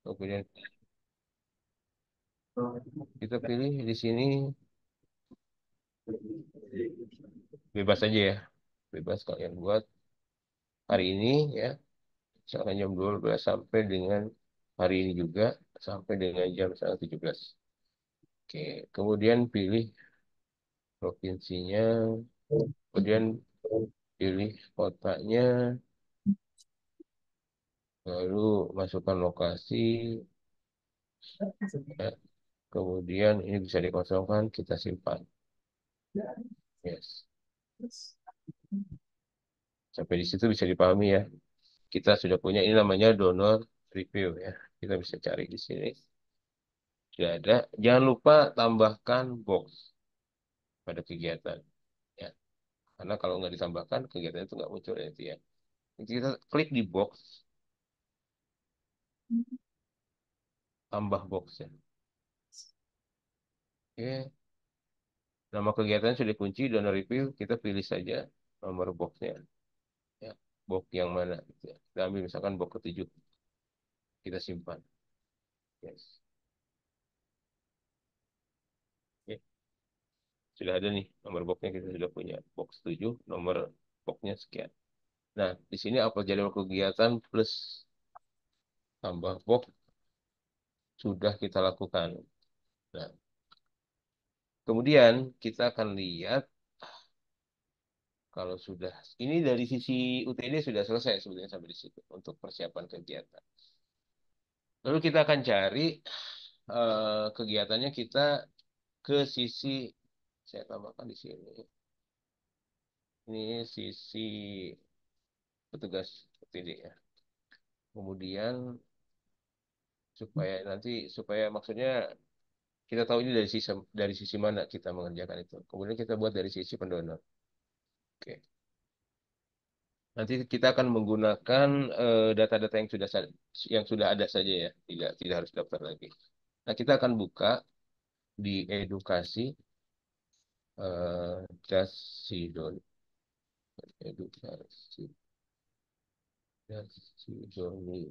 Kemudian kita pilih di sini bebas aja ya. Bebas kalian buat hari ini ya. Misalkan jam 12 sampai dengan hari ini juga sampai dengan jam misalnya 17. Oke, kemudian pilih provinsinya, kemudian pilih kotanya, lalu masukkan lokasi, ya. Kemudian ini bisa dikosongkan, kita simpan. Yes. Sampai di situ bisa dipahami ya. Kita sudah punya ini namanya donor review ya. Kita bisa cari di sini. Sudah ada. Jangan lupa tambahkan box pada kegiatan. Ya. Karena kalau nggak ditambahkan, kegiatan itu nggak muncul ya. Itu ya. Jadi kita klik di box, tambah box ya. Oke. Nama kegiatan sudah dikunci, donor review. Kita pilih saja nomor boxnya. Ya. Box yang mana. Gitu ya. Kita ambil misalkan box ketujuh. Kita simpan. Yes. Oke. Sudah ada nih nomor boxnya, kita sudah punya box 7, nomor boxnya sekian. Nah, di sini apel jadwal kegiatan plus tambah box sudah kita lakukan. Nah, kemudian kita akan lihat kalau sudah ini dari sisi UTD sudah selesai sebetulnya sampai di situ untuk persiapan kegiatan. Lalu kita akan cari kegiatannya kita ke sisi saya tambahkan di sini. Ini sisi petugas UTD ya. Kemudian supaya maksudnya kita tahu ini dari sisi mana kita mengerjakan itu. Kemudian kita buat dari sisi pendonor. Oke. Nanti kita akan menggunakan data-data yang sudah ada saja ya, tidak harus daftar lagi. Nah, kita akan buka di edukasi Dasidon, edukasi Dasidoni,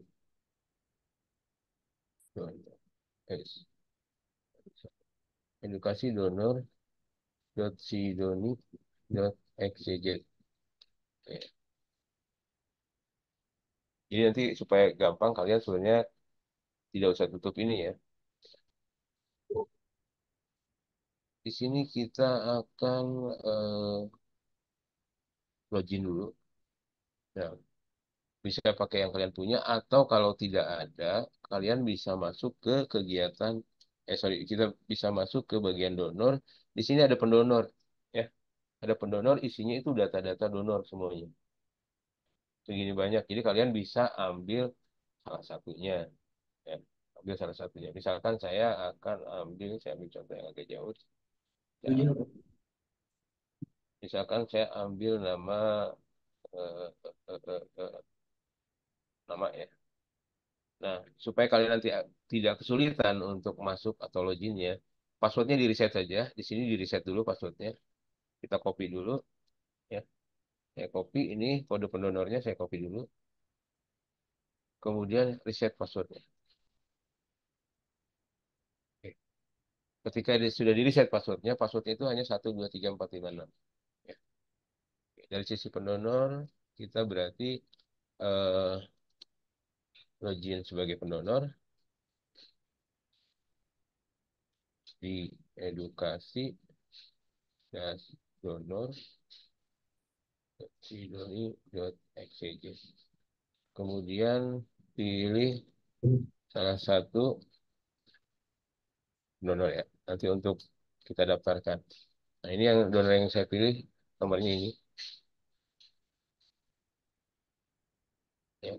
donor, edukasi donor sidoni xyz. Oke. Jadi nanti supaya gampang kalian sebenarnya tidak usah tutup ini ya. Di sini kita akan login dulu. Nah, bisa pakai yang kalian punya atau kalau tidak ada, kalian bisa masuk ke kegiatan sorry, kita bisa masuk ke bagian donor. Di sini ada pendonor ya. Ada pendonor isinya itu data-data donor semuanya. Segini banyak. Jadi kalian bisa ambil salah satunya ya. Ambil salah satunya. Misalkan saya ambil contoh yang agak jauh. Ya, misalkan saya ambil eh, eh, eh, eh, nama ya. Nah, supaya kalian nanti tidak kesulitan untuk masuk atau loginnya, passwordnya di reset saja. Di sini di reset dulu passwordnya. Kita copy dulu, ya. Saya copy ini kode pendonornya, saya copy dulu. Kemudian reset passwordnya. Oke. Ketika sudah di reset passwordnya, passwordnya itu hanya 123456. Ya. Oke. Dari sisi pendonor, kita berarti eh, login sebagai pendonor di edukasi dan donor sidoni.xyz. Kemudian pilih salah satu donor ya. Nanti untuk kita daftarkan. Nah, ini yang donor yang saya pilih, nomornya ini. Ya.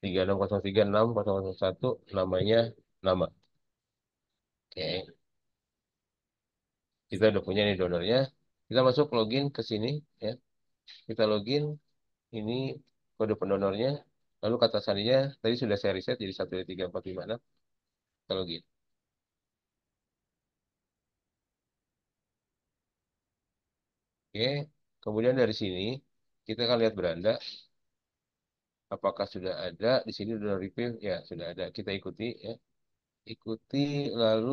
36036001, namanya nama. Oke. Kita udah punya nih donornya. Kita masuk login ke sini ya. Kita login, ini kode pendonornya. Lalu kata sandinya tadi sudah saya reset jadi 123456. Kita login. Oke. Kemudian dari sini kita akan lihat beranda. Apakah sudah ada di sini donor refill? Ya, sudah ada. Kita ikuti ya. Ikuti lalu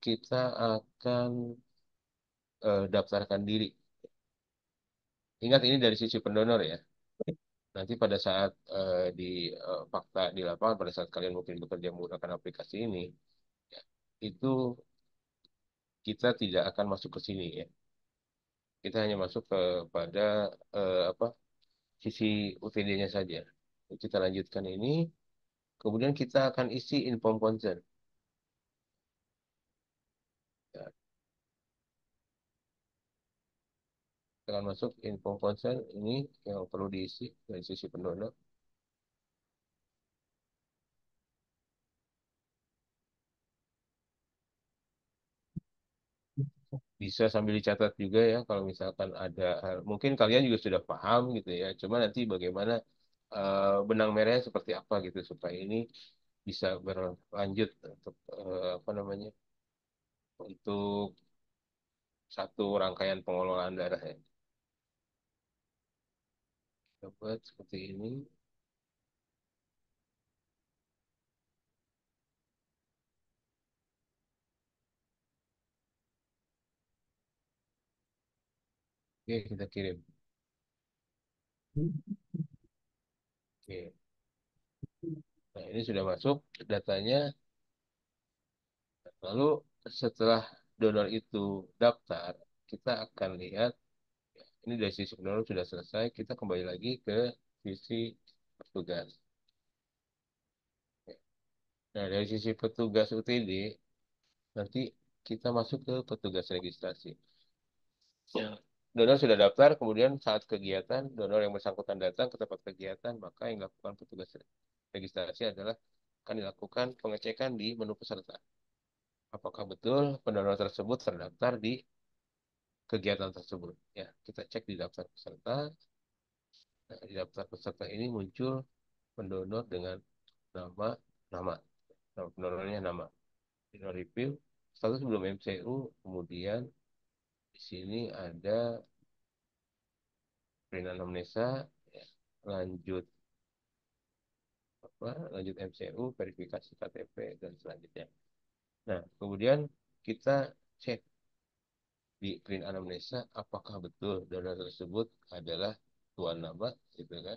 kita akan daftarkan diri. Ingat ini dari sisi pendonor ya. Nanti pada saat di fakta di lapangan, pada saat kalian mungkin bekerja menggunakan aplikasi ini, ya, itu kita tidak akan masuk ke sini ya. Kita hanya masuk kepada apa sisi UTD-nya saja. Kita lanjutkan ini, kemudian kita akan isi inform consent. Ya, kita akan masuk inform consent ini yang perlu diisi dari sisi pendonor. Bisa sambil dicatat juga ya kalau misalkan ada mungkin kalian juga sudah paham gitu ya. Cuma nanti bagaimana benang merahnya seperti apa gitu supaya ini bisa berlanjut untuk apa namanya untuk satu rangkaian pengelolaan darah ya. Kita buat seperti ini. Oke, kita kirim. Oke. Nah, ini sudah masuk datanya. Lalu setelah donor itu daftar, kita akan lihat ini dari sisi pendonor sudah selesai. Kita kembali lagi ke sisi petugas. Nah, dari sisi petugas UTD, nanti kita masuk ke petugas registrasi. Ya. Donor sudah daftar, kemudian saat kegiatan, donor yang bersangkutan datang ke tempat kegiatan, maka yang dilakukan petugas registrasi adalah akan dilakukan pengecekan di menu peserta. Apakah betul pendonor tersebut terdaftar di kegiatan tersebut? Ya, kita cek di daftar peserta. Nah, di daftar peserta ini muncul pendonor dengan nama nama nama pendonornya nama donor review status belum MCU, kemudian di sini ada print anamnesa, ya, lanjut apa lanjut MCU, verifikasi KTP dan selanjutnya. Nah, kemudian kita cek di print anamnesa apakah betul donor tersebut adalah tuan nama gitu kan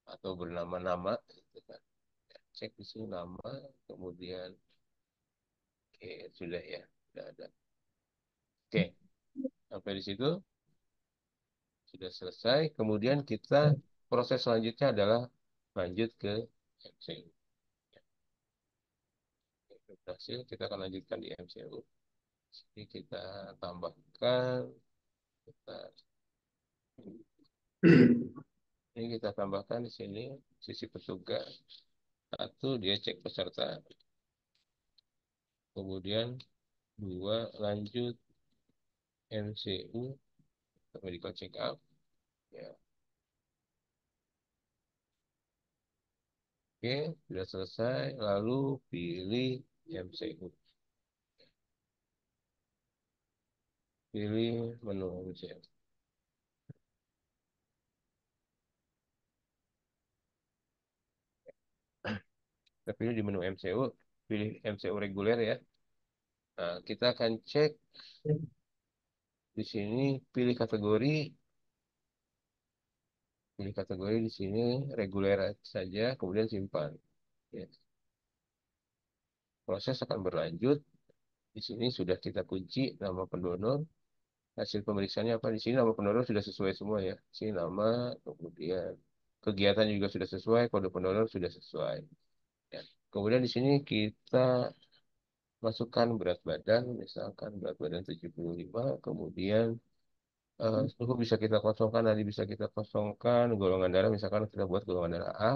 atau bernama-nama gitu kan. Cek di sini nama, kemudian oke sudah ya, sudah ada. Oke, sampai di situ sudah selesai. Kemudian kita proses selanjutnya adalah lanjut ke MCU. Berhasil, kita akan lanjutkan di MCU. Jadi kita tambahkan, kita, ini kita tambahkan di sini sisi petugas. Satu, dia cek peserta. Kemudian dua, lanjut MCU, medical check up. Ya, oke, sudah selesai. Lalu pilih MCU. Pilih menu MCU. Kita pilih di menu MCU, pilih MCU reguler ya. Nah, kita akan cek di sini, pilih kategori di sini reguler saja, kemudian simpan. Ya. Proses akan berlanjut. Di sini sudah kita kunci nama pendonor. Hasil pemeriksaannya apa? Di sini nama pendonor sudah sesuai semua ya. Di sini nama, kemudian kegiatan juga sudah sesuai, kode pendonor sudah sesuai. Ya. Kemudian di sini kita masukkan berat badan, misalkan berat badan 75, kemudian suhu bisa kita kosongkan, nanti bisa kita kosongkan, golongan darah misalkan kita buat golongan darah A,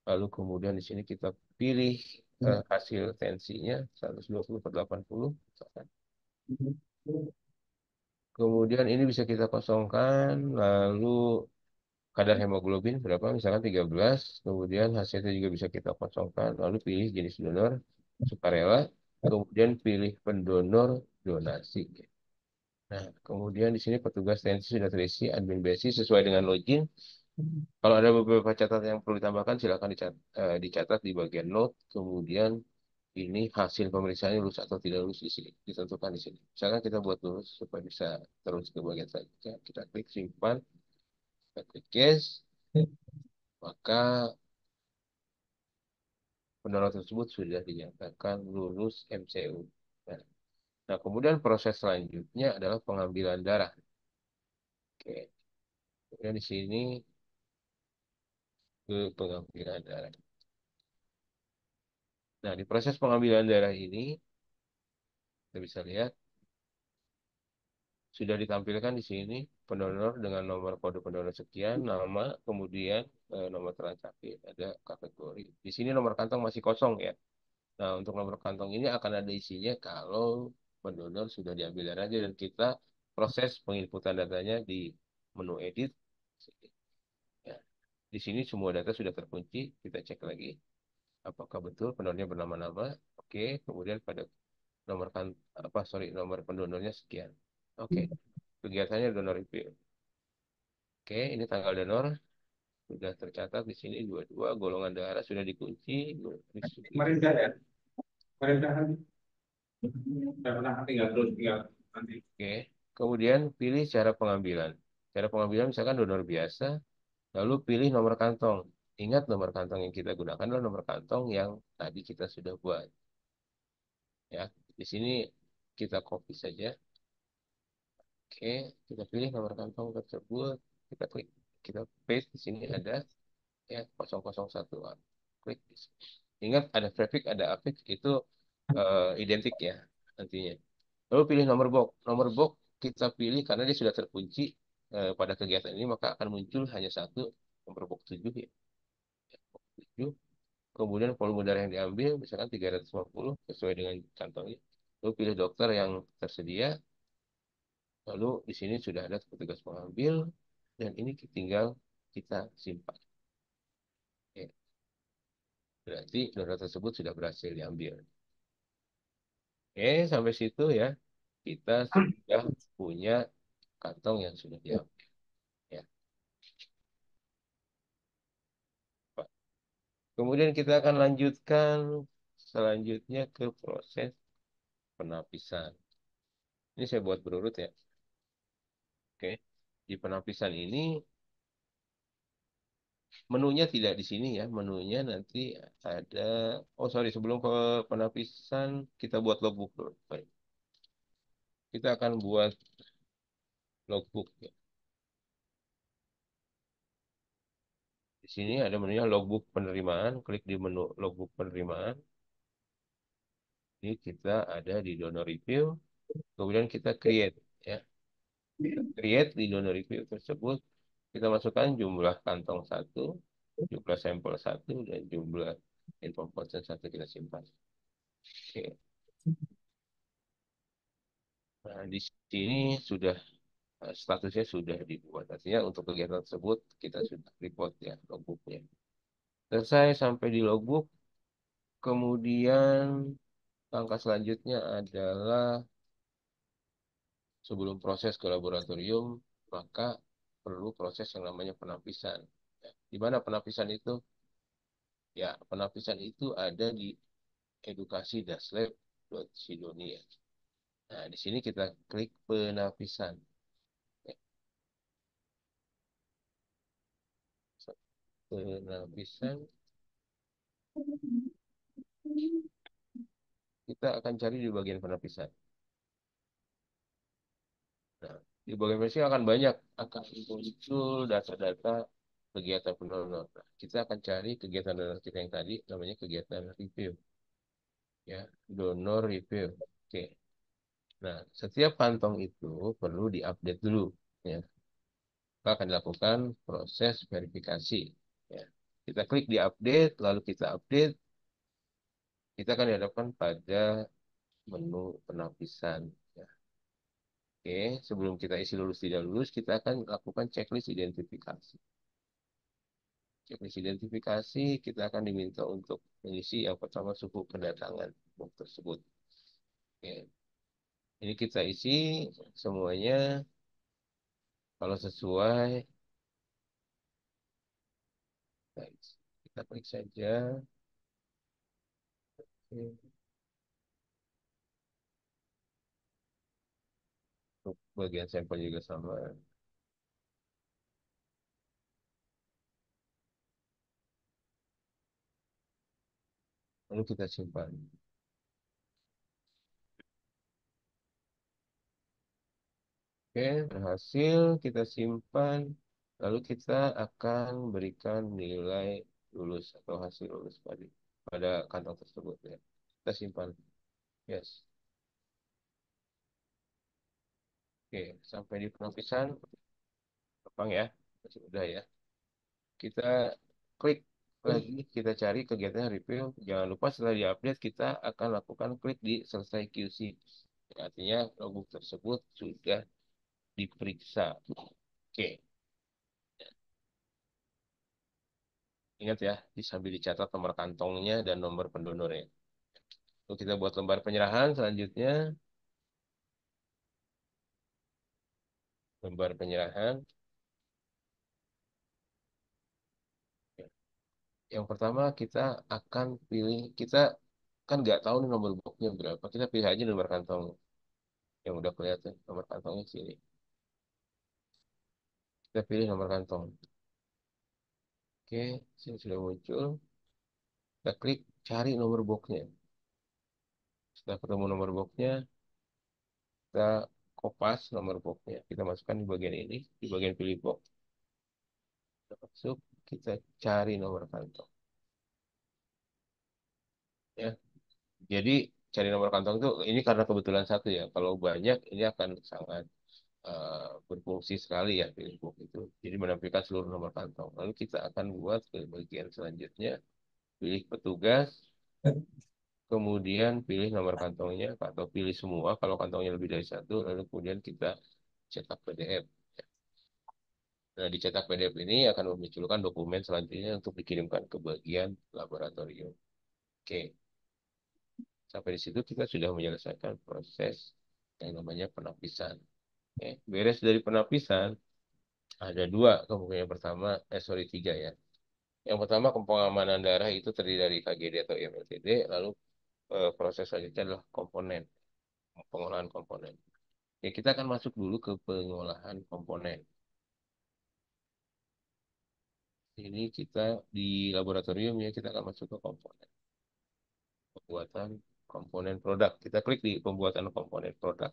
lalu kemudian di sini kita pilih hasil tensinya 120 per 80, misalkan. Kemudian ini bisa kita kosongkan, lalu kadar hemoglobin berapa, misalkan 13, kemudian hasilnya juga bisa kita kosongkan, lalu pilih jenis donor, sukarela, kemudian pilih pendonor donasi. Nah, kemudian di sini petugas tensi sudah terisi, admin BSI sesuai dengan login. Kalau ada beberapa catatan yang perlu ditambahkan, silakan dicatat di bagian note. Kemudian ini hasil pemeriksaan lulus atau tidak lulus di sini, ditentukan di sini. Misalkan kita buat lulus supaya bisa terus ke bagian selanjutnya. Kita klik simpan, kita klik yes, maka pendonor tersebut sudah dinyatakan lulus MCU. Nah, nah, kemudian proses selanjutnya adalah pengambilan darah. Oke. Kemudian di sini ke pengambilan darah. Nah, di proses pengambilan darah ini, kita bisa lihat sudah ditampilkan di sini pendonor dengan nomor kode pendonor sekian, nama, kemudian nomor transaksi, ada kategori. Di sini nomor kantong masih kosong ya. Nah, untuk nomor kantong ini akan ada isinya kalau pendonor sudah diambil darahnya dan kita proses penginputan datanya di menu edit. Ya. Di sini semua data sudah terkunci. Kita cek lagi apakah betul pendonornya bernama-nama. Oke, kemudian pada nomor kan apa sorry nomor pendonornya sekian. Oke, kegiatannya donor reveal. Oke, ini tanggal donor sudah tercatat di sini 22, golongan darah sudah dikunci. Kemarin enggak ya? Kemarin udah kan? Udah pernah tinggal terus tinggal nanti. Oke, kemudian pilih cara pengambilan. Cara pengambilan misalkan donor biasa, lalu pilih nomor kantong. Ingat nomor kantong yang kita gunakan adalah nomor kantong yang tadi kita sudah buat. Ya, di sini kita copy saja. Oke, kita pilih nomor kantong tersebut. Kita klik, kita paste di sini ada ya 001. Klik. Ingat ada prefix, ada affix itu identik ya nantinya. Lalu pilih nomor box. Nomor box kita pilih karena dia sudah terkunci pada kegiatan ini maka akan muncul hanya satu nomor box 7 ya. Box 7. Kemudian volume darah yang diambil misalkan 350 sesuai dengan kantongnya. Lalu pilih dokter yang tersedia. Lalu di sini sudah ada petugas pengambil dan ini tinggal kita simpan. Ya, berarti donor tersebut sudah berhasil diambil. Oke, sampai situ ya. Kita sudah punya kantong yang sudah diambil. Ya, Pak. Kemudian kita akan lanjutkan selanjutnya ke proses penapisan. Ini saya buat berurut ya. Oke. Di penapisan ini menunya tidak di sini ya. Menunya nanti ada. Oh sorry, sebelum ke penapisan kita buat logbook dulu. Baik. Kita akan buat logbook ya. Di sini ada menunya logbook penerimaan. Klik di menu logbook penerimaan. Ini kita ada di donor review. Kemudian kita create ya. Kita create di donor review tersebut. Kita masukkan jumlah kantong satu, jumlah sampel satu, dan jumlah info konsen satu kita simpan. Oke. Nah, di sini sudah statusnya sudah dibuat. Artinya untuk kegiatan tersebut kita sudah report ya logbooknya. Selesai sampai di logbook. Kemudian langkah selanjutnya adalah sebelum proses ke laboratorium, maka perlu proses yang namanya penapisan. Ya, di mana penapisan itu? Ya, penapisan itu ada di edukasi-lab.sidonia. Nah, di sini kita klik penapisan. Ya, penapisan, kita akan cari di bagian penapisan. Nah, di bagian penapisan akan banyak, akan muncul data-data kegiatan pendonor. Nah, kita akan cari kegiatan donor kita yang tadi, namanya kegiatan review. Ya, donor review. Oke. Nah, setiap kantong itu perlu diupdate dulu. Ya, maka akan dilakukan proses verifikasi. Ya. Kita klik di update, lalu kita update, kita akan dihadapkan pada menu penapisan. Ya. Oke, sebelum kita isi lulus tidak lulus, kita akan lakukan checklist identifikasi. Checklist identifikasi, kita akan diminta untuk mengisi yang pertama suku kedatangan box tersebut. Oke. Ini kita isi semuanya kalau sesuai Baik. Kita klik saja. Oke. Untuk bagian sampel juga sama. Lalu kita simpan. Oke, berhasil kita simpan. Lalu kita akan berikan nilai lulus atau hasil lulus pada kantong tersebut ya. Kita simpan. Yes. Oke, sampai di penulisan. Gampang ya. Masih udah ya. Kita klik lagi, kita cari kegiatan review. Jangan lupa setelah diupdate kita akan lakukan klik di selesai QC. Artinya logbook tersebut sudah diperiksa. Oke, ingat ya, sambil dicatat nomor kantongnya dan nomor pendonornya. Lalu kita buat lembar penyerahan selanjutnya. Lembar penyerahan. Yang pertama kita akan pilih, kita kan nggak tahu nih nomor boxnya berapa. Kita pilih aja nomor kantong yang udah kelihatan. Nomor kantongnya sini. Kita pilih nomor kantong. Oke, sini sudah muncul. Kita klik cari nomor boxnya. Setelah ketemu nomor boxnya, kita kopas nomor boxnya. Kita masukkan di bagian ini, di bagian pilih box. Kita masuk, kita cari nomor kantong. Ya, jadi cari nomor kantong itu ini karena kebetulan satu ya. Kalau banyak ini akan sangat berfungsi sekali ya pilih box itu. Jadi menampilkan seluruh nomor kantong. Lalu kita akan buat ke bagian selanjutnya, pilih petugas, kemudian pilih nomor kantongnya atau pilih semua kalau kantongnya lebih dari satu, lalu kemudian kita cetak PDF. Nah, dicetak PDF ini akan memunculkan dokumen selanjutnya untuk dikirimkan ke bagian laboratorium. Oke, sampai di situ kita sudah menyelesaikan proses yang namanya penapisan. Oke, beres dari penapisan, ada dua kemungkinan. Yang pertama, sorry, tiga ya. Yang pertama, pengamanan darah itu terdiri dari KGD atau IMLTD, lalu proses selanjutnya adalah komponen, pengolahan komponen. Ya, kita akan masuk dulu ke pengolahan komponen. Ini kita di laboratorium ya, kita akan masuk ke komponen. Pembuatan komponen produk. Kita klik di pembuatan komponen produk.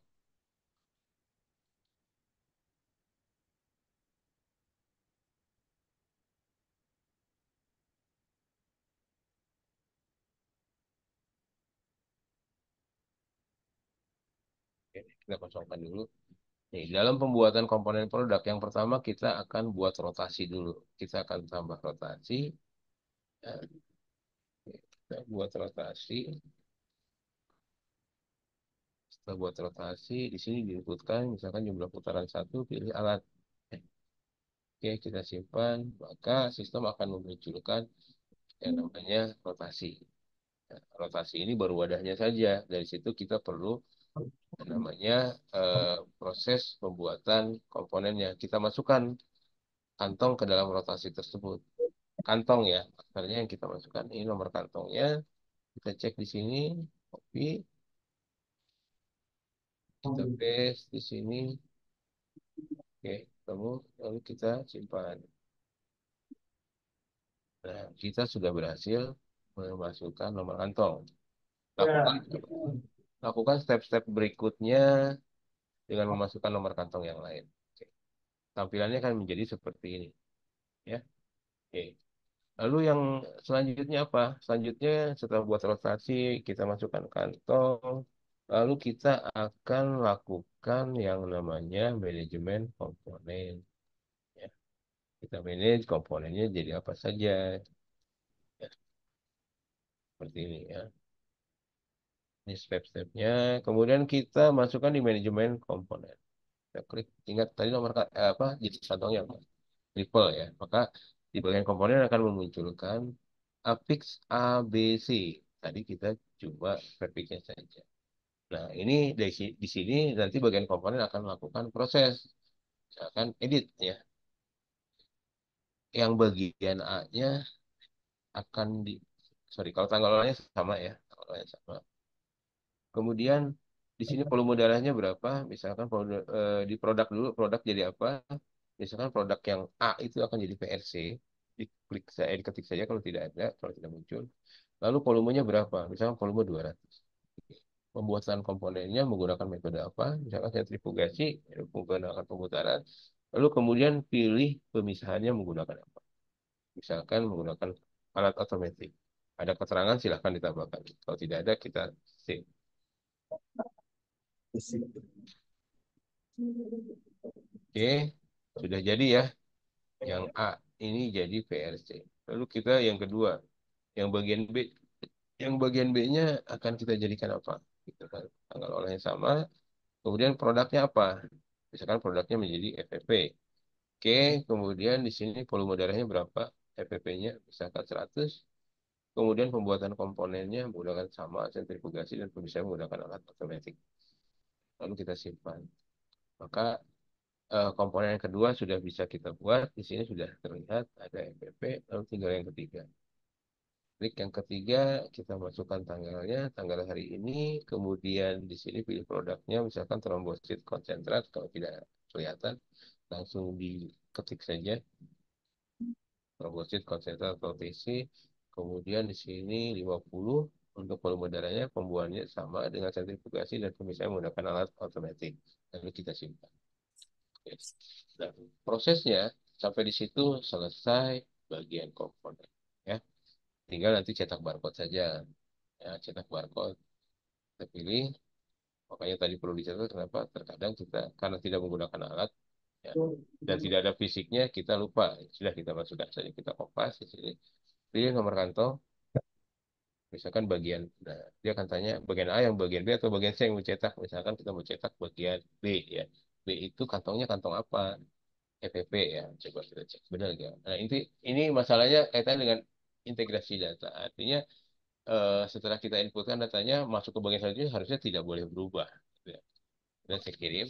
Oke, kita kosongkan dulu. Nih, dalam pembuatan komponen produk, yang pertama kita akan buat rotasi dulu. Kita akan tambah rotasi. Ya, kita buat rotasi. Setelah buat rotasi, di sini diinputkan, misalkan jumlah putaran satu, pilih alat. Oke, kita simpan. Maka sistem akan memunculkan yang namanya rotasi. Nah, rotasi ini baru wadahnya saja. Dari situ kita perlu yang namanya proses pembuatan komponennya. Kita masukkan kantong ke dalam rotasi tersebut. Kantong ya, akhirnya yang kita masukkan ini nomor kantongnya. Kita cek di sini, copy, kita paste di sini. Oke, lalu kita simpan. Nah, kita sudah berhasil memasukkan nomor kantong. Lakukan lakukan step-step berikutnya dengan memasukkan nomor kantong yang lain. Oke. Tampilannya akan menjadi seperti ini, ya. Oke. Lalu yang selanjutnya apa? Selanjutnya setelah buat rotasi, kita masukkan kantong. Lalu kita akan lakukan yang namanya manajemen komponen. Ya. Kita manage komponennya jadi apa saja. Ya, seperti ini ya. Ini step-stepnya. Kemudian kita masukkan di manajemen komponen. Kita klik, ingat tadi nomor apa jenis kantongnya apa? Triple ya. Maka di bagian komponen akan memunculkan Apix ABC. Tadi kita cuma prefixnya saja. Nah, ini di sini nanti bagian komponen akan melakukan proses, misalkan edit ya. yang bagian A-nya akan sorry, kalau tanggal A-nya sama ya, tanggal A-nya sama. Kemudian di sini volume darahnya berapa? Misalkan di produk dulu, produk jadi apa? Misalkan produk yang A itu akan jadi VRC. Diklik saya, diketik saja kalau tidak ada, kalau tidak muncul. Lalu volumenya berapa? Misalkan volume 200. Pembuatan komponennya menggunakan metode apa? Misalkan sentrifugasi, menggunakan pemutaran. Lalu kemudian pilih pemisahannya menggunakan apa? Misalkan menggunakan alat otomatis. Ada keterangan silahkan ditambahkan. Kalau tidak ada kita save. Oke, sudah jadi ya. Yang A ini jadi VRC. Lalu kita yang kedua, yang bagian B. Yang bagian B-nya akan kita jadikan apa? Gitu kan. Tanggal olehnya sama. Kemudian produknya apa? Misalkan produknya menjadi FFP. Oke, kemudian di sini volume darahnya berapa? FFP-nya misalkan 100. Kemudian pembuatan komponennya menggunakan sama sentrifugasi dan bisa menggunakan alat otomatis. Lalu kita simpan. Maka komponen yang kedua sudah bisa kita buat. Di sini sudah terlihat ada MPP. Lalu tinggal yang ketiga. Klik yang ketiga, kita masukkan tanggalnya, tanggal hari ini. Kemudian di sini pilih produknya, misalkan trombosit konsentrat. Kalau tidak kelihatan, langsung diketik saja trombosit konsentrat OTC. Kemudian di sini 50 untuk volume darahnya, pembuahannya sama dengan sentrifugasi dan pemisahnya menggunakan alat otomatis. Lalu kita simpan. Oke. Nah, prosesnya sampai di situ selesai bagian komponen. Ya, tinggal nanti cetak barcode saja. Ya, cetak barcode kita pilih. Makanya tadi perlu dicatat kenapa? Terkadang kita karena tidak menggunakan alat ya, dan tidak ada fisiknya kita lupa. Sudah kita masukkan saja kita kopas di sini. Pilih nomor kantong. Misalkan bagian, nah dia akan tanya bagian A yang bagian B atau bagian C yang mau cetak. Misalkan kita mau cetak bagian B ya. B itu kantongnya kantong apa? EPP ya, coba kita cek benar nggak? Nah ini masalahnya kaitan dengan integrasi data. Artinya setelah kita inputkan datanya masuk ke bagian selanjutnya harusnya tidak boleh berubah. Gitu ya. Dan saya kirim,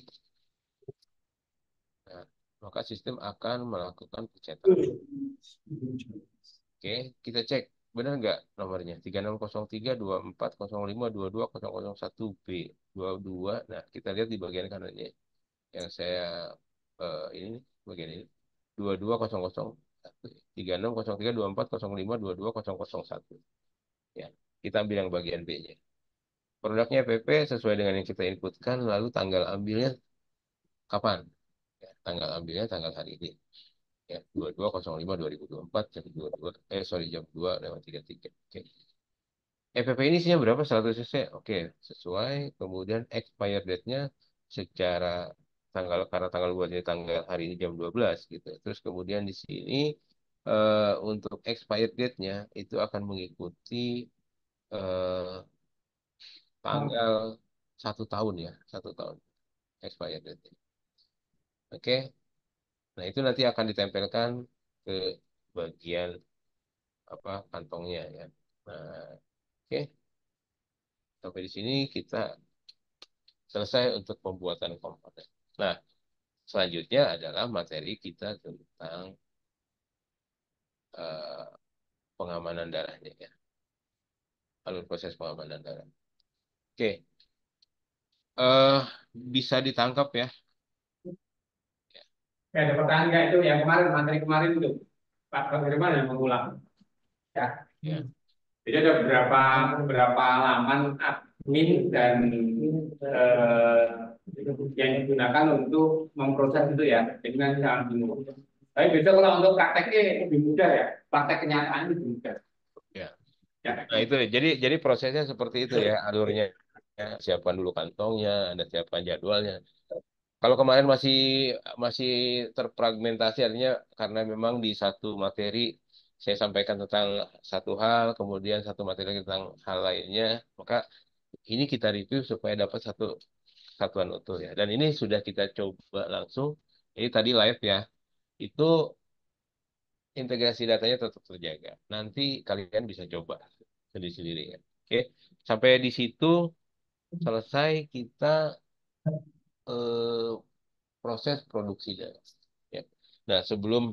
nah, maka sistem akan melakukan pencetakan. Oke, kita cek benar nggak nomornya 360324052201B 22. Nah, kita lihat di bagian kanannya yang saya ini bagian ini 2200 360324052201. Ya, kita ambil yang bagian B-nya. Produknya PP sesuai dengan yang kita inputkan, lalu tanggal ambilnya kapan? Ya, tanggal ambilnya tanggal hari ini. Ya, 22.05.2024 jam 22 sorry jam 2:33. Oke. EPP ini isinya berapa? 100 cc. Oke, sesuai. Kemudian expired date-nya secara karena tanggal buatnya tanggal hari ini jam 12 gitu. Terus kemudian di sini untuk expired date-nya itu akan mengikuti eh, tanggal 1 tahun ya, 1 tahun expired date. Oke. Nah, itu nanti akan ditempelkan ke bagian apa kantongnya ya. Nah, oke. Sampai di sini kita selesai untuk pembuatan komponen. Nah, selanjutnya adalah materi kita tentang eh, pengamanan darahnya ya. Alur proses pengamanan darah. Oke, eh bisa ditangkap ya. Ya, ada pertanyaan nggak itu yang kemarin, materi kemarin itu, Pak bagaimana yang mengulang? Ya, Ya, jadi ada beberapa halaman admin dan eh, yang digunakan untuk memproses itu ya, jadi kan sangat bingung. Tapi besok kalau untuk prakteknya lebih mudah ya, praktek kenyataan lebih mudah. ya. Ya, Nah, itu jadi prosesnya seperti itu ya alurnya. Ya, siapkan dulu kantongnya, Anda siapkan jadwalnya. Kalau kemarin masih masih terfragmentasi artinya karena memang di satu materi saya sampaikan tentang satu hal, kemudian satu materi lagi tentang hal lainnya, maka ini kita review supaya dapat satu satuan utuh ya. Dan ini sudah kita coba langsung. Ini tadi live ya. Itu integrasi datanya tetap terjaga. Nanti kalian bisa coba sendiri-sendiri ya. Oke, sampai di situ selesai kita eh, proses produksi data. Ya. Nah, sebelum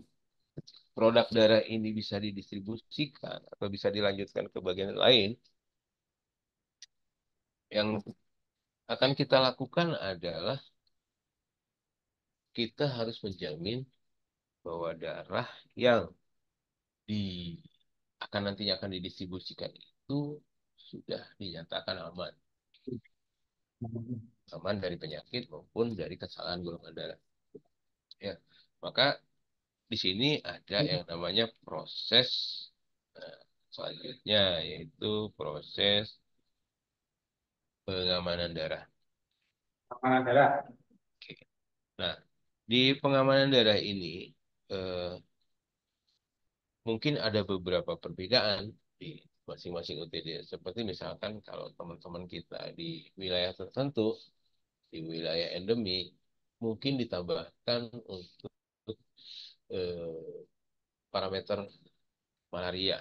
produk darah ini bisa didistribusikan atau bisa dilanjutkan ke bagian lain, yang akan kita lakukan adalah kita harus menjamin bahwa darah yang di akan nantinya akan didistribusikan itu sudah dinyatakan aman, aman dari penyakit maupun dari kesalahan golongan darah. Ya, maka di sini ada yang namanya proses eh, selanjutnya, yaitu proses pengamanan darah. Mana darah? Oke. Nah, di pengamanan darah ini eh, mungkin ada beberapa perbedaan di masing-masing UTD. Seperti misalkan kalau teman-teman kita di wilayah tertentu, di wilayah endemi, mungkin ditambahkan untuk parameter malaria.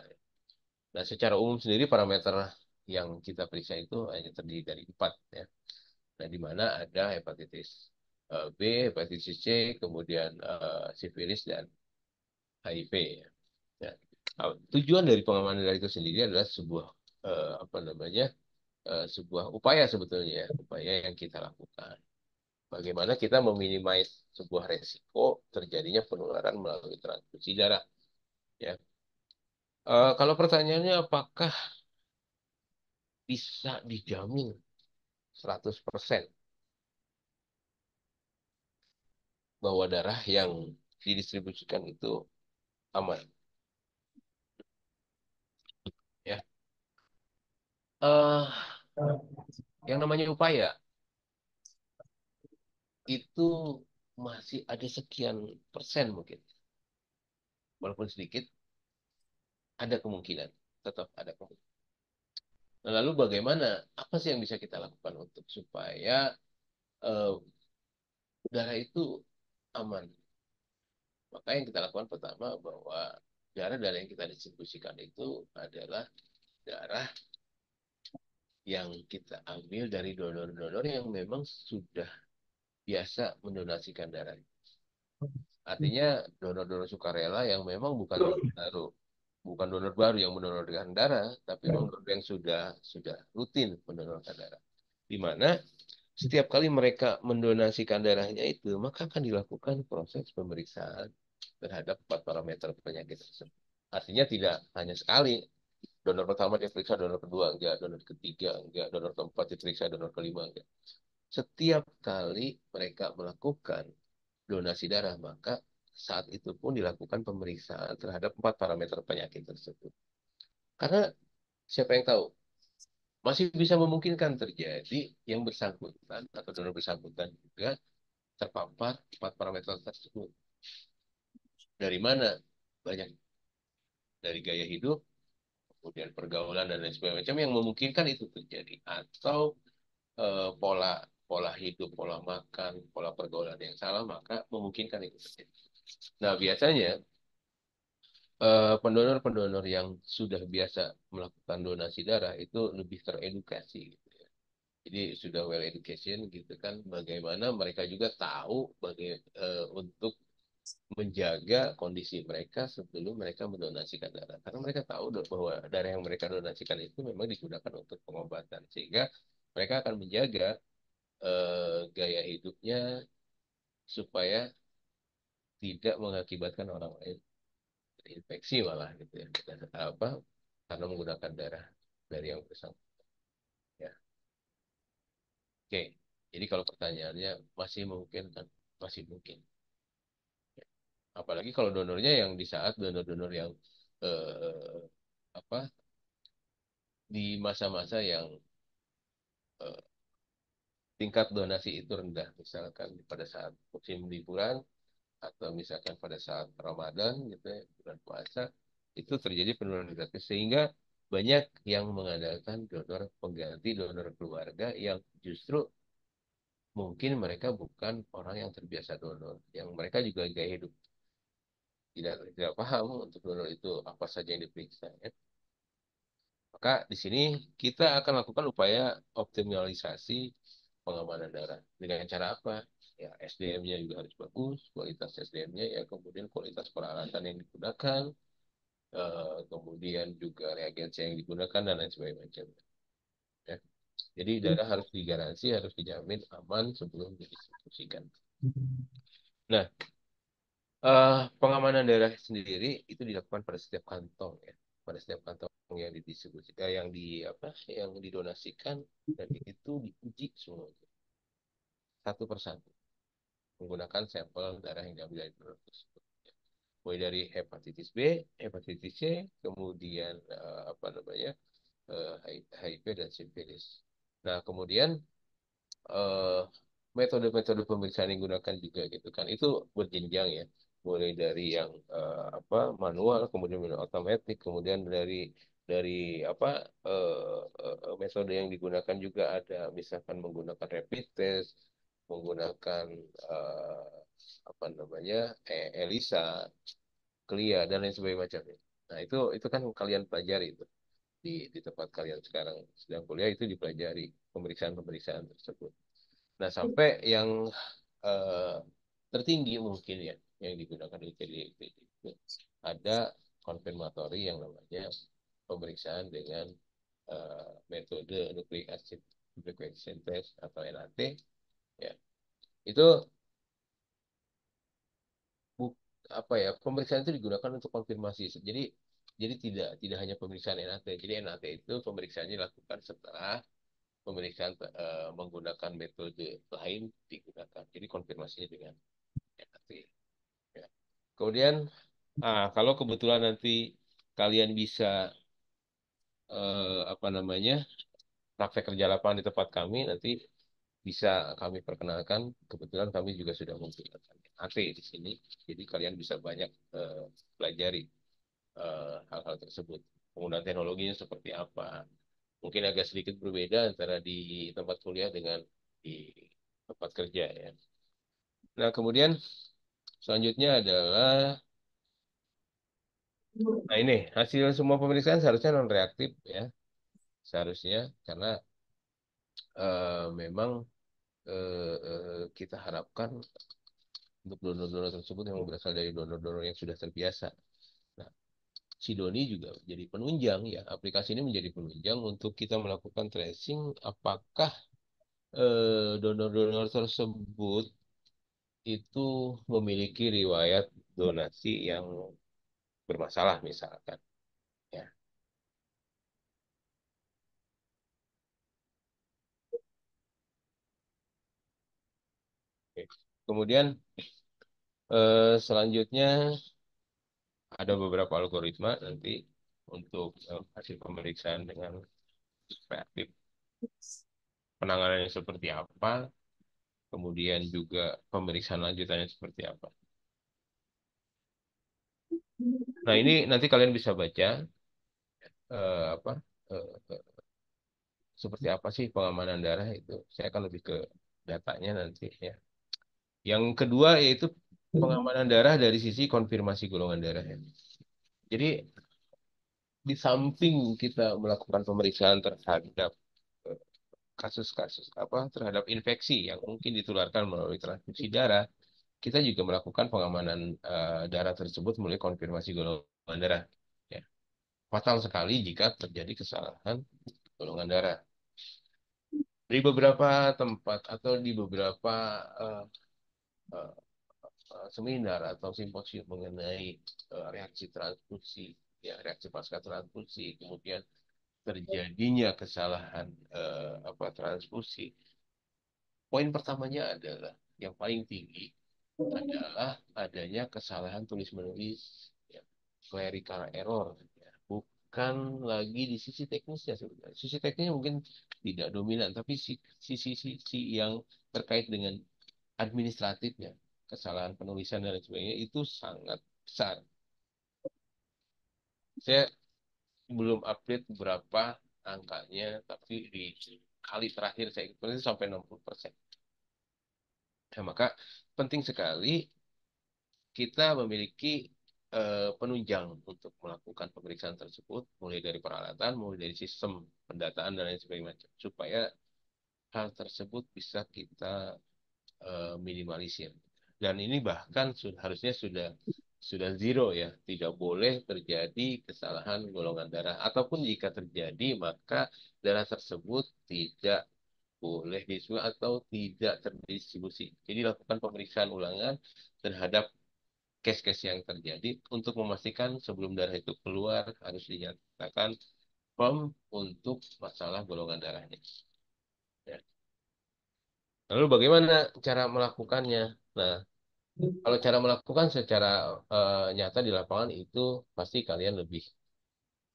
Nah, secara umum sendiri parameter yang kita periksa itu hanya terdiri dari 4 ya. Nah, di mana ada hepatitis B, hepatitis C, kemudian sifilis dan HIV ya. Ya. Nah, tujuan dari pengamanan darah itu sendiri adalah sebuah apa namanya sebuah upaya sebetulnya ya, upaya yang kita lakukan. Bagaimana kita meminimais sebuah resiko terjadinya penularan melalui transfusi darah ya. Kalau pertanyaannya apakah bisa dijamin 100% bahwa darah yang didistribusikan itu aman ya. eh yang namanya upaya itu masih ada sekian persen mungkin, walaupun sedikit ada kemungkinan, tetap ada kemungkinan. Nah, lalu bagaimana, apa sih yang bisa kita lakukan untuk supaya eh, darah itu aman? Maka yang kita lakukan pertama bahwa darah-darah yang kita distribusikan itu adalah darah yang kita ambil dari donor-donor yang memang sudah biasa mendonasikan darah. Artinya donor-donor sukarela yang memang bukan donor baru, bukan donor baru yang mendonorkan darah, tapi donor yang sudah rutin mendonorkan darah. Di mana setiap kali mereka mendonasikan darahnya itu, maka akan dilakukan proses pemeriksaan terhadap 4 parameter penyakit tersebut. Artinya tidak hanya sekali, donor pertama diperiksa, donor kedua enggak, donor ketiga enggak, donor keempat diperiksa, donor kelima enggak. Setiap kali mereka melakukan donasi darah, maka saat itu pun dilakukan pemeriksaan terhadap 4 parameter penyakit tersebut. Karena siapa yang tahu, masih bisa memungkinkan terjadi yang bersangkutan atau donor bersangkutan juga terpapar 4 parameter tersebut. Dari mana? Banyak dari gaya hidup, kemudian pergaulan dan lain sebagainya yang memungkinkan itu terjadi. Atau pola pola hidup, pola makan, pola pergaulan yang salah, maka memungkinkan itu terjadi. Nah, biasanya pendonor-pendonor yang sudah biasa melakukan donasi darah itu lebih teredukasi gitu ya. Jadi sudah well education gitu kan, bagaimana mereka juga tahu untuk menjaga kondisi mereka sebelum mereka mendonasikan darah. Karena mereka tahu bahwa darah yang mereka donasikan itu memang digunakan untuk pengobatan, sehingga mereka akan menjaga gaya hidupnya supaya tidak mengakibatkan orang lain terinfeksi malah gitu ya. Dan apa? Karena menggunakan darah dari yang bersangkutan. Ya. Oke. Jadi kalau pertanyaannya masih mungkin kan? Masih mungkin. Ya. Apalagi kalau donornya yang di saat donor-donor yang eh, apa di masa-masa yang eh, tingkat donasi itu rendah, misalkan pada saat musim liburan atau misalkan pada saat Ramadan gitu ya, bulan puasa, itu terjadi penurunan gratis sehingga banyak yang mengandalkan donor pengganti donor keluarga yang justru mungkin mereka bukan orang yang terbiasa donor, yang mereka juga gaya hidup tidak paham untuk donor itu apa saja yang diperiksa ya. Maka di sini kita akan lakukan upaya optimalisasi pengamanan darah dengan cara apa? Ya, SDM-nya juga harus bagus, kualitas SDM-nya ya, kemudian kualitas peralatan yang digunakan, kemudian juga reagensi yang digunakan dan lain sebagainya. Ya. Jadi darah harus digaransi, harus dijamin aman sebelum didistribusikan. Nah, pengamanan darah sendiri itu dilakukan pada setiap kantong ya, pada setiap kantong yang didistribusi, yang di apa, yang didonasikan dan itu diuji semua satu persatu menggunakan sampel darah yang diambil dari donor tersebut. Mulai dari hepatitis B, hepatitis C, kemudian apa namanya HIV dan sifilis. Nah, kemudian eh, metode-metode pemeriksaan yang digunakan juga gitu kan itu berjenjang ya, mulai dari yang apa manual, kemudian manual otomatis, kemudian dari apa metode yang digunakan juga ada misalkan menggunakan rapid test, menggunakan eh, apa namanya ELISA, CLIA dan lain sebagainya macamnya. Nah itu kan kalian pelajari itu di tempat kalian sekarang sedang kuliah itu dipelajari pemeriksaan-pemeriksaan tersebut. Nah, sampai yang eh, tertinggi mungkin ya yang digunakan di IPD itu ada konfirmatori yang namanya pemeriksaan dengan metode nucleic acid nucleation test atau NAT ya. Itu buk, apa ya, pemeriksaan itu digunakan untuk konfirmasi. Jadi tidak hanya pemeriksaan NAT. Jadi NAT itu pemeriksaannya dilakukan setelah pemeriksaan menggunakan metode lain digunakan. Jadi konfirmasinya dengan NAT. Ya. Kemudian, kalau kebetulan nanti kalian bisa apa namanya praktek kerja lapangan di tempat kami, nanti bisa kami perkenalkan. Kebetulan kami juga sudah menggunakan AT di sini, jadi kalian bisa banyak pelajari hal-hal tersebut. Penggunaan teknologinya seperti apa? Mungkin agak sedikit berbeda antara di tempat kuliah dengan di tempat kerja ya. Nah, kemudian selanjutnya adalah nah ini hasil semua pemeriksaan seharusnya non reaktif ya, seharusnya karena memang kita harapkan untuk donor-donor tersebut yang berasal dari donor-donor yang sudah terbiasa. Nah, si Doni juga menjadi penunjang ya, aplikasi ini menjadi penunjang untuk kita melakukan tracing apakah donor-donor tersebut itu memiliki riwayat donasi yang bermasalah misalkan. Ya. Oke. Kemudian selanjutnya ada beberapa algoritma nanti untuk hasil pemeriksaan dengan reaktif penanganannya seperti apa, kemudian juga pemeriksaan lanjutannya seperti apa. Nah, ini nanti kalian bisa baca apa eh, seperti apa sih pengamanan darah itu. Saya akan lebih ke datanya nanti ya. Yang kedua yaitu pengamanan darah dari sisi konfirmasi golongan darah ya. Jadi di samping kita melakukan pemeriksaan terhadap eh, kasus-kasus apa terhadap infeksi yang mungkin ditularkan melalui transfusi darah, kita juga melakukan pengamanan darah tersebut melalui konfirmasi golongan darah. Ya. Fatal sekali jika terjadi kesalahan golongan darah. Di beberapa tempat atau di beberapa eh, eh, seminar atau simposium mengenai reaksi transfusi, ya reaksi pasca transfusi, kemudian terjadinya kesalahan apa transfusi. Poin pertamanya adalah yang paling tinggi adalah adanya kesalahan tulis-menulis, ya, clerical error, ya. Bukan lagi di sisi teknisnya sebenarnya. Sisi teknisnya mungkin tidak dominan, tapi sisi yang terkait dengan administratifnya, kesalahan penulisan dan lain sebagainya itu sangat besar. Saya belum update berapa angkanya, tapi di kali terakhir saya ikutin itu sampai 60%. Nah, maka penting sekali kita memiliki penunjang untuk melakukan pemeriksaan tersebut, mulai dari peralatan, mulai dari sistem pendataan dan lain sebagainya, supaya hal tersebut bisa kita minimalisir. Dan ini bahkan harusnya sudah zero ya, tidak boleh terjadi kesalahan golongan darah. Ataupun jika terjadi, maka darah tersebut tidak boleh dijual atau tidak terdistribusi. Jadi lakukan pemeriksaan ulangan terhadap case-case yang terjadi untuk memastikan sebelum darah itu keluar harus dinyatakan firm untuk masalah golongan darahnya. Ya. Lalu bagaimana cara melakukannya? Nah, kalau cara melakukan secara nyata di lapangan itu pasti kalian lebih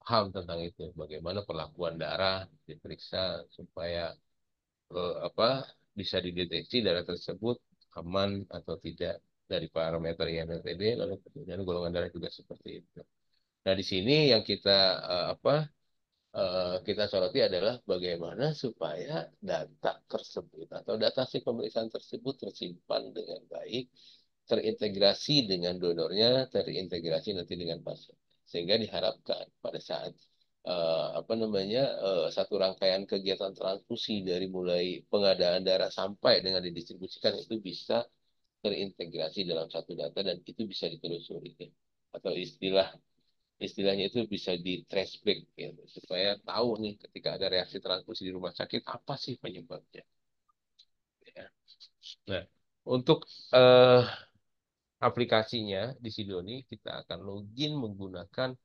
paham tentang itu. Bagaimana perlakuan darah diperiksa supaya apa bisa dideteksi darah tersebut aman atau tidak dari parameter IMLTD, lalu kemudian golongan darah juga seperti itu. Nah, di sini yang kita soroti adalah bagaimana supaya data tersebut atau data hasil pemeriksaan tersebut tersimpan dengan baik, terintegrasi dengan donornya, terintegrasi nanti dengan pasien. Sehingga diharapkan pada saat satu rangkaian kegiatan transfusi dari mulai pengadaan darah sampai dengan didistribusikan itu bisa terintegrasi dalam satu data dan itu bisa ditelusuri atau istilahnya itu bisa di trace back gitu, supaya tahu nih ketika ada reaksi transfusi di rumah sakit apa sih penyebabnya ya. Nah, untuk eh, aplikasinya di Sidoni kita akan login menggunakan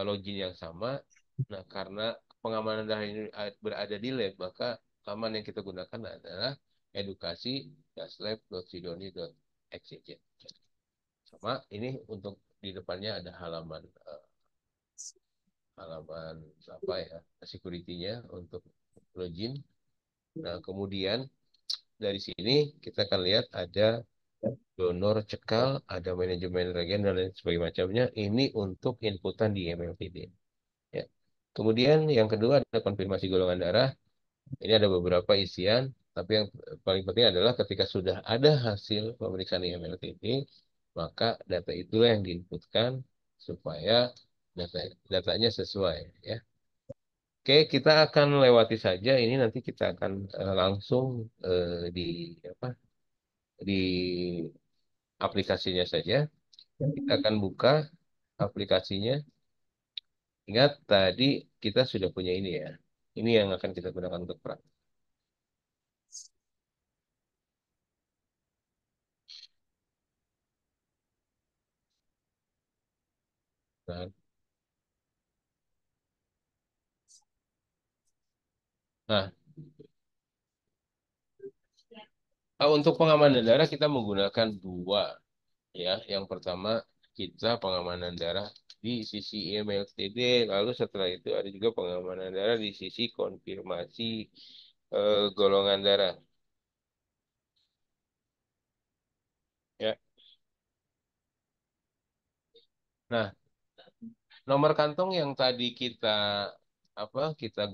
login yang sama. Nah, karena pengamanan data ini berada di lab, maka laman yang kita gunakan adalah edukasi.lab.sidoni.xyz. Sama ini untuk di depannya ada halaman apa ya security-nya untuk login. Nah, kemudian dari sini kita akan lihat ada donor cekal, ada manajemen regen dan lain sebagainya macamnya. Ini untuk inputan di MLTD. Ya. Kemudian yang kedua ada konfirmasi golongan darah. Ini ada beberapa isian, tapi yang paling penting adalah ketika sudah ada hasil pemeriksaan IMLTD, maka data itulah yang diinputkan supaya datanya sesuai ya. Oke, kita akan lewati saja ini nanti kita akan langsung di apa di aplikasinya saja. Kita akan buka aplikasinya. Ingat tadi kita sudah punya ini ya. Ini yang akan kita gunakan untuk praktek. Nah, nah, untuk pengamanan darah kita menggunakan dua ya. Yang pertama kita pengamanan darah di sisi IMLTD, lalu setelah itu ada juga pengamanan darah di sisi konfirmasi golongan darah. Ya. Nah, nomor kantong yang tadi kita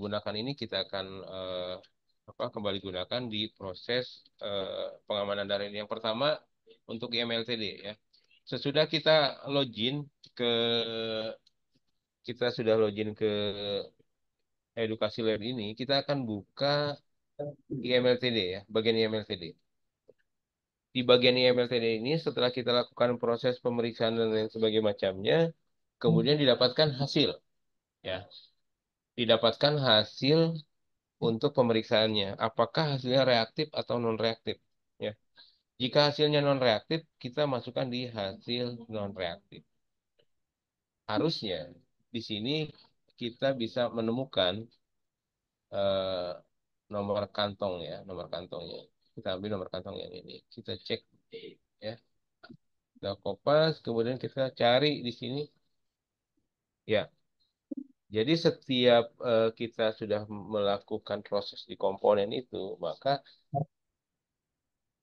gunakan ini kita akan kembali gunakan di proses pengamanan darah ini. Yang pertama untuk IMLTD ya. Sesudah ke kita sudah login ke edukasi lab ini, kita akan buka IMLTD ya, bagian IMLTD. Di bagian IMLTD ini setelah kita lakukan proses pemeriksaan dan lain sebagainya macamnya, kemudian didapatkan hasil ya. Didapatkan hasil untuk pemeriksaannya. Apakah hasilnya reaktif atau non reaktif ya. Jika hasilnya non reaktif, kita masukkan di hasil non reaktif. Harusnya di sini kita bisa menemukan eh, nomor kantong ya, nomor kantongnya. Kita ambil nomor kantong yang ini. Kita cek ya. Kita kopas, kemudian kita cari di sini. Ya, jadi setiap kita sudah melakukan proses di komponen itu, maka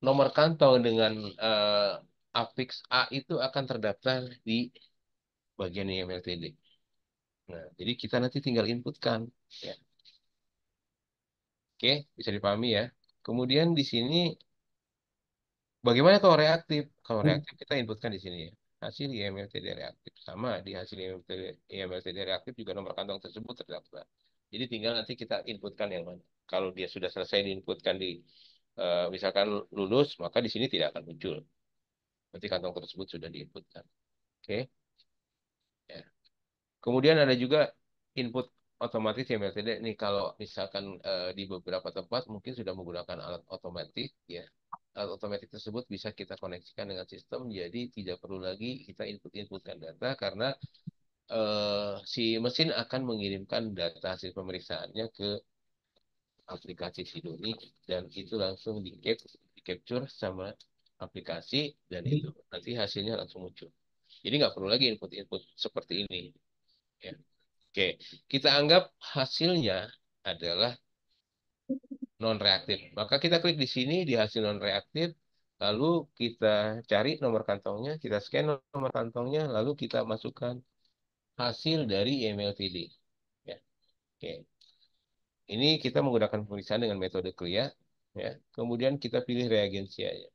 nomor kantong dengan afix A itu akan terdaftar di bagian IMLTD. Nah, jadi kita nanti tinggal inputkan. Ya. Oke, bisa dipahami ya. Kemudian di sini bagaimana kalau reaktif? Kalau reaktif kita inputkan di sini ya. Hasil IMLTD reaktif sama di hasil IMLTD reaktif juga nomor kantong tersebut terdaftar. Jadi tinggal nanti kita inputkan yang mana. Kalau dia sudah selesai diinputkan di misalkan lulus, maka di sini tidak akan muncul. Berarti kantong tersebut sudah diinputkan. Oke. Ya. Kemudian ada juga input otomatis YMLTD. Nih kalau misalkan di beberapa tempat mungkin sudah menggunakan alat otomatis, ya. Alat otomatis tersebut bisa kita koneksikan dengan sistem, jadi tidak perlu lagi kita inputkan data karena si mesin akan mengirimkan data hasil pemeriksaannya ke aplikasi Sidoni dan itu langsung di capture sama aplikasi dan itu nanti hasilnya langsung muncul. Jadi nggak perlu lagi input-input seperti ini. Ya. Oke, kita anggap hasilnya adalah non-reaktif. Maka kita klik di sini di hasil non-reaktif, lalu kita cari nomor kantongnya, kita scan nomor kantongnya, lalu kita masukkan hasil dari MLTD. Ya. Oke. Ini kita menggunakan pemeriksaan dengan metode CLIA, ya. Kemudian kita pilih reagensianya.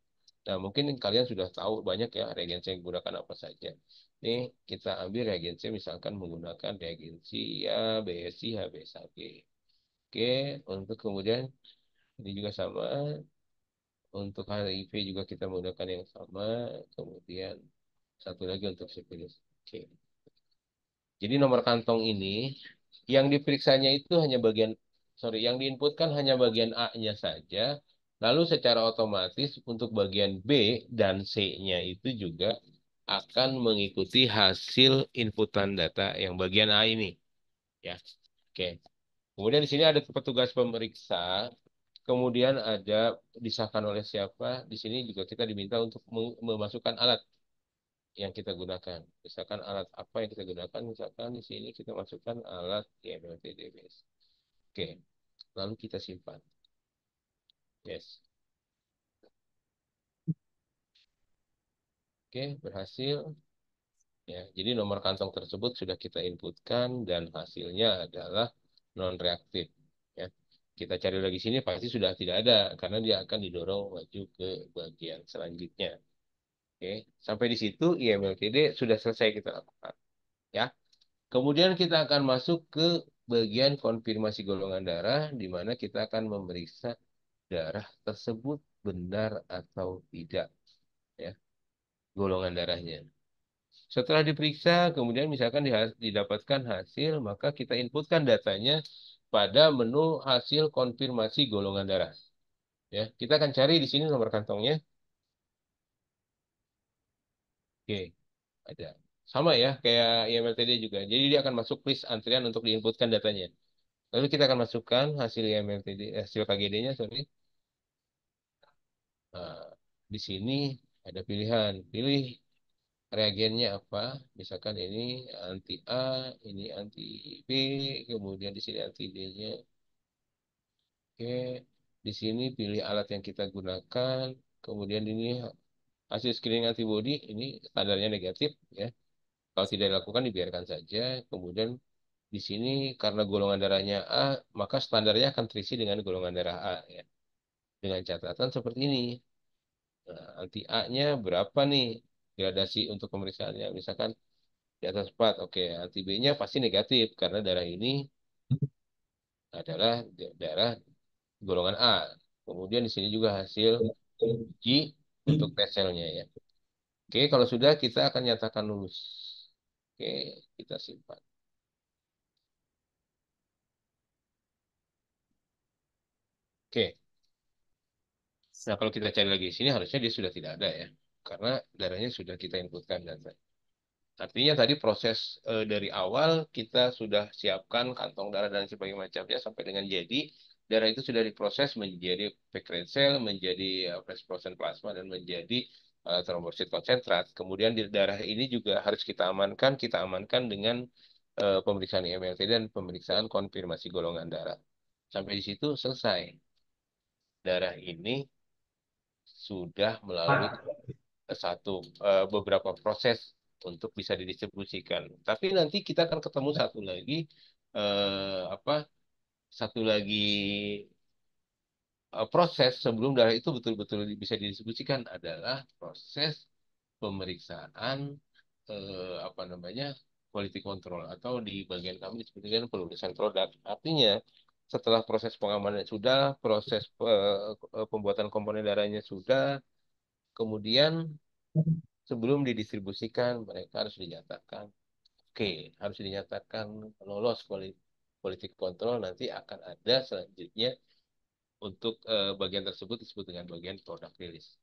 Nah, mungkin kalian sudah tahu banyak ya reagensi yang digunakan apa saja. Ini kita ambil reagensi misalkan menggunakan reagensi ya BSI, HBSAG. Oke, untuk kemudian ini juga sama. Untuk HIV juga kita menggunakan yang sama. Kemudian satu lagi untuk sifilis. Oke. Jadi nomor kantong ini yang diperiksanya itu hanya bagian, sorry, yang diinputkan hanya bagian A-nya saja. Lalu secara otomatis untuk bagian B dan C-nya itu juga akan mengikuti hasil inputan data yang bagian A ini. Ya, oke. Kemudian di sini ada petugas pemeriksa. Kemudian ada disahkan oleh siapa. Di sini juga kita diminta untuk memasukkan alat yang kita gunakan. Misalkan alat apa yang kita gunakan, misalkan di sini kita masukkan alat YMLT-DBS. Oke, lalu kita simpan. Yes. Oke, berhasil. Ya, jadi nomor kantong tersebut sudah kita inputkan dan hasilnya adalah non-reaktif. Ya. Kita cari lagi sini pasti sudah tidak ada karena dia akan didorong maju ke bagian selanjutnya. Oke, sampai di situ IMLTD sudah selesai kita lakukan. Ya. Kemudian kita akan masuk ke bagian konfirmasi golongan darah, di mana kita akan memeriksa darah tersebut benar atau tidak, ya, golongan darahnya. Setelah diperiksa, kemudian misalkan didapatkan hasil, maka kita inputkan datanya pada menu hasil konfirmasi golongan darah. Ya, kita akan cari di sini nomor kantongnya. Oke, ada. Sama ya, kayak IMLTD juga. Jadi dia akan masuk list antrian untuk diinputkan datanya. Lalu kita akan masukkan hasil IMLTD, hasil KGD-nya, sorry. Nah, di sini ada pilihan. Pilih reagennya apa. Misalkan ini anti A, ini anti B, kemudian di sini anti D-nya. Oke, di sini pilih alat yang kita gunakan. Kemudian ini hasil screening antibody, ini standarnya negatif, ya. Kalau tidak dilakukan, dibiarkan saja. Kemudian di sini karena golongan darahnya A, maka standarnya akan terisi dengan golongan darah A, ya. Dengan catatan seperti ini. Nah, anti A-nya berapa nih gradasi untuk pemeriksaannya? Misalkan di atas 4, oke. Anti B-nya pasti negatif karena darah ini adalah darah golongan A. Kemudian di sini juga hasil uji untuk tes selnya ya. Oke, kalau sudah kita akan nyatakan lulus. Oke, kita simpan. Oke, nah kalau kita cari lagi di sini harusnya dia sudah tidak ada ya. Karena darahnya sudah kita inputkan data. Artinya tadi proses dari awal kita sudah siapkan kantong darah dan sebagainya macamnya sampai dengan jadi darah itu sudah diproses menjadi packed red cell, menjadi fresh frozen plasma dan menjadi trombosit konsentrat. Kemudian di darah ini juga harus kita amankan dengan pemeriksaan IMLT dan pemeriksaan konfirmasi golongan darah. Sampai di situ selesai. Darah ini sudah melalui beberapa proses untuk bisa didistribusikan. Tapi nanti kita akan ketemu satu lagi apa satu lagi proses sebelum darah itu betul-betul bisa didistribusikan adalah proses pemeriksaan apa namanya quality control atau di bagian kami disebut dengan pelunasan produk. Artinya setelah proses pengamanan sudah, proses pembuatan komponen darahnya sudah, kemudian sebelum didistribusikan mereka harus dinyatakan, oke, harus dinyatakan lolos quality control, nanti akan ada selanjutnya untuk bagian tersebut disebut dengan bagian product release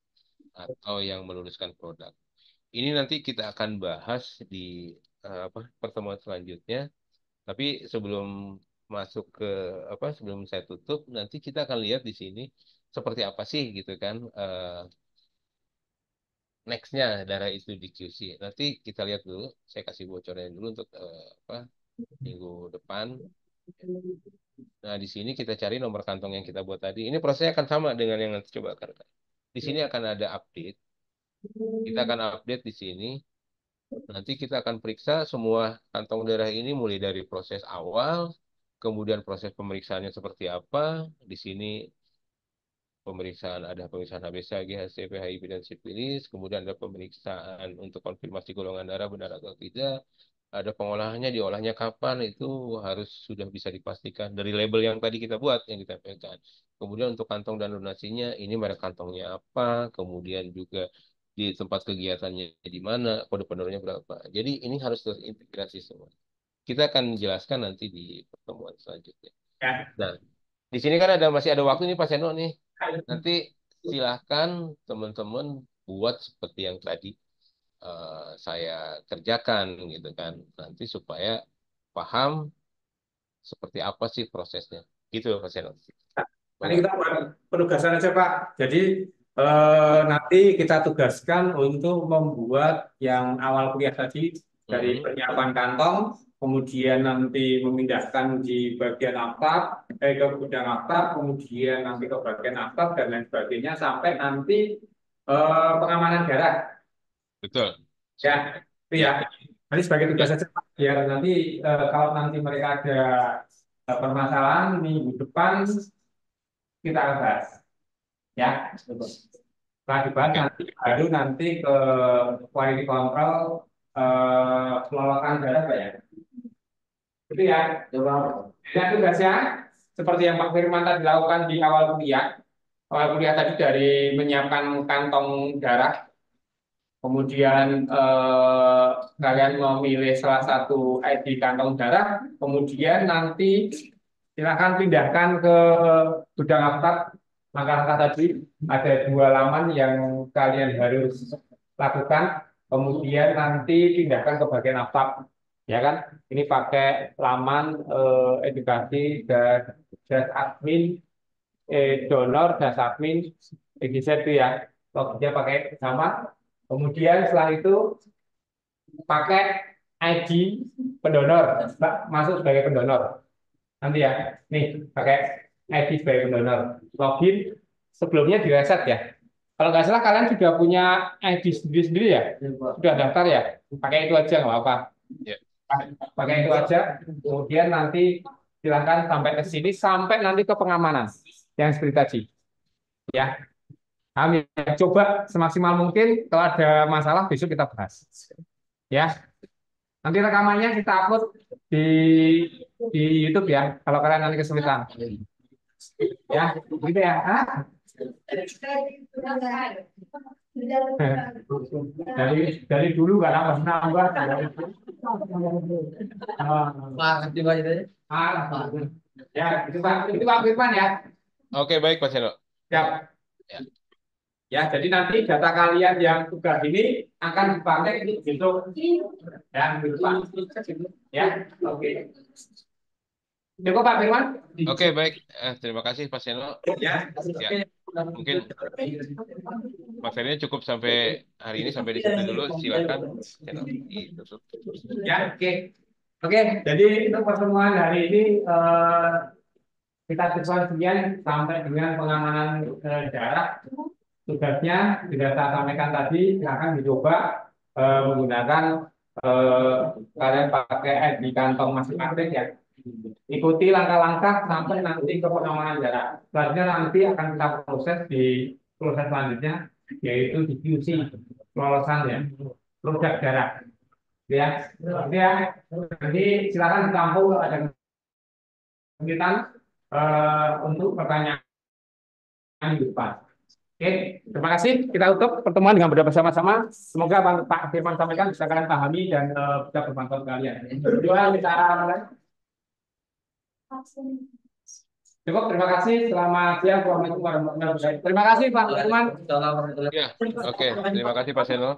atau yang meluluskan produk. Ini nanti kita akan bahas di pertemuan selanjutnya. Tapi sebelum masuk ke sebelum saya tutup, nanti kita akan lihat di sini seperti apa sih gitu kan nextnya darah itu di QC. Nanti kita lihat dulu. Saya kasih bocoran dulu untuk minggu depan. Nah di sini kita cari nomor kantong yang kita buat tadi. Ini prosesnya akan sama dengan yang nanti coba kan. Di sini akan ada update. Kita akan update di sini. Nanti kita akan periksa semua kantong darah ini mulai dari proses awal, kemudian proses pemeriksaannya seperti apa. Di sini ada pemeriksaan HbA1c, HCP, HIV, dan sifilis. Kemudian ada pemeriksaan untuk konfirmasi golongan darah benar atau tidak. Ada pengolahannya, diolahnya kapan, itu harus sudah bisa dipastikan dari label yang tadi kita buat, yang ditempelkan. Kemudian untuk kantong dan donasinya, ini merek kantongnya apa, kemudian juga di tempat kegiatannya di mana, kode penerornya berapa. Jadi ini harus terintegrasi semua. Kita akan jelaskan nanti di pertemuan selanjutnya. Ya. Nah, di sini kan masih ada waktu nih Pak Seno nih. Nanti silahkan teman-teman buat seperti yang tadi saya kerjakan gitu kan. Nanti supaya paham seperti apa sih prosesnya. Gitu Pak Seno. Nanti Mangga. kita buat penugasan aja Pak. Jadi nanti kita tugaskan untuk membuat yang awal kuliah tadi dari Mhm. penyiapan kantong, kemudian nanti memindahkan di bagian atap, ke gudang atap, kemudian nanti ke bagian atap dan lain sebagainya sampai nanti pengamanan darah. Betul. Ya, Siap. itu ya. Ya, Nanti sebagai tugas ya. saja Pak. Biar nanti kalau nanti mereka ada permasalahan minggu depan kita akan bahas. Ya, setelah dibahas Oke. nanti baru nanti ke quality control kelolokan darah Pak ya. Itu ya. Coba. Dan tugasnya seperti yang Pak Firman tadi lakukan di awal kuliah. Awal kuliah tadi dari menyiapkan kantong darah, kemudian kalian memilih salah satu ID kantong darah, kemudian nanti silakan pindahkan ke gudang aftab. Langkah-langkah tadi ada 2 laman yang kalian harus lakukan, kemudian nanti pindahkan ke bagian aftab, ya kan? Ini pakai laman edukasi dan admin, donor dan admin, EGZ itu ya. Logonya pakai sama. Kemudian setelah itu pakai ID pendonor, masuk sebagai pendonor. Nanti ya, nih pakai ID sebagai pendonor. Login, sebelumnya direset ya. Kalau nggak salah kalian sudah punya ID sendiri-sendiri ya? Sudah daftar ya? Pakai itu aja nggak apa-apa. Ya. Pakai itu aja. Kemudian nanti silakan sampai ke sini, sampai nanti ke pengamanan yang seperti tadi. Ya, kami coba semaksimal mungkin. Kalau ada masalah besok kita bahas. Ya, nanti rekamannya kita upload di YouTube ya. Kalau kalian nanti kesulitan. Ya, gitu ya. Ah, dari dulu nggak nambah nambah. Ya, itu Pak Firman ya. Oke, baik Pak Seno. Ya, Ya. ya. Jadi nanti data kalian yang tugas ini akan dipakai untuk ya, gitu, Pak. Ya, oke. Cukup Pak Firman. Oke, baik. Terima kasih Pak Seno. Ya, Ya, mungkin materinya cukup sampai hari ini sampai di situ dulu. Silakan channel ditutup. ya, oke. Oke, jadi untuk pertemuan hari ini kita coba sekian sampai dengan pengamanan jarak. Tugasnya sudah saya sampaikan tadi, silakan dicoba menggunakan kalian pakai ID kantong masing-masing ya. Ikuti langkah-langkah sampai nanti ke pengamanan jarak. Selanjutnya nanti akan kita proses di proses selanjutnya, yaitu di QC kelolosannya, produk jarak. Ya, ya. Jadi silakan ditampung kalau ada kesulitan. untuk pertanyaan minggu depan. Oke, terima kasih. Kita tutup pertemuan dengan bersama-sama. Semoga apa yang Pak Firman sampaikan bisa kalian pahami dan bisa bermanfaat kalian. Berdua kita cukup. Terima kasih. Selamat siang. Assalamualaikum warahmatullahi wabarakatuh. Terima kasih Pak Firman. Ya, oke. Terima kasih Pak Seno.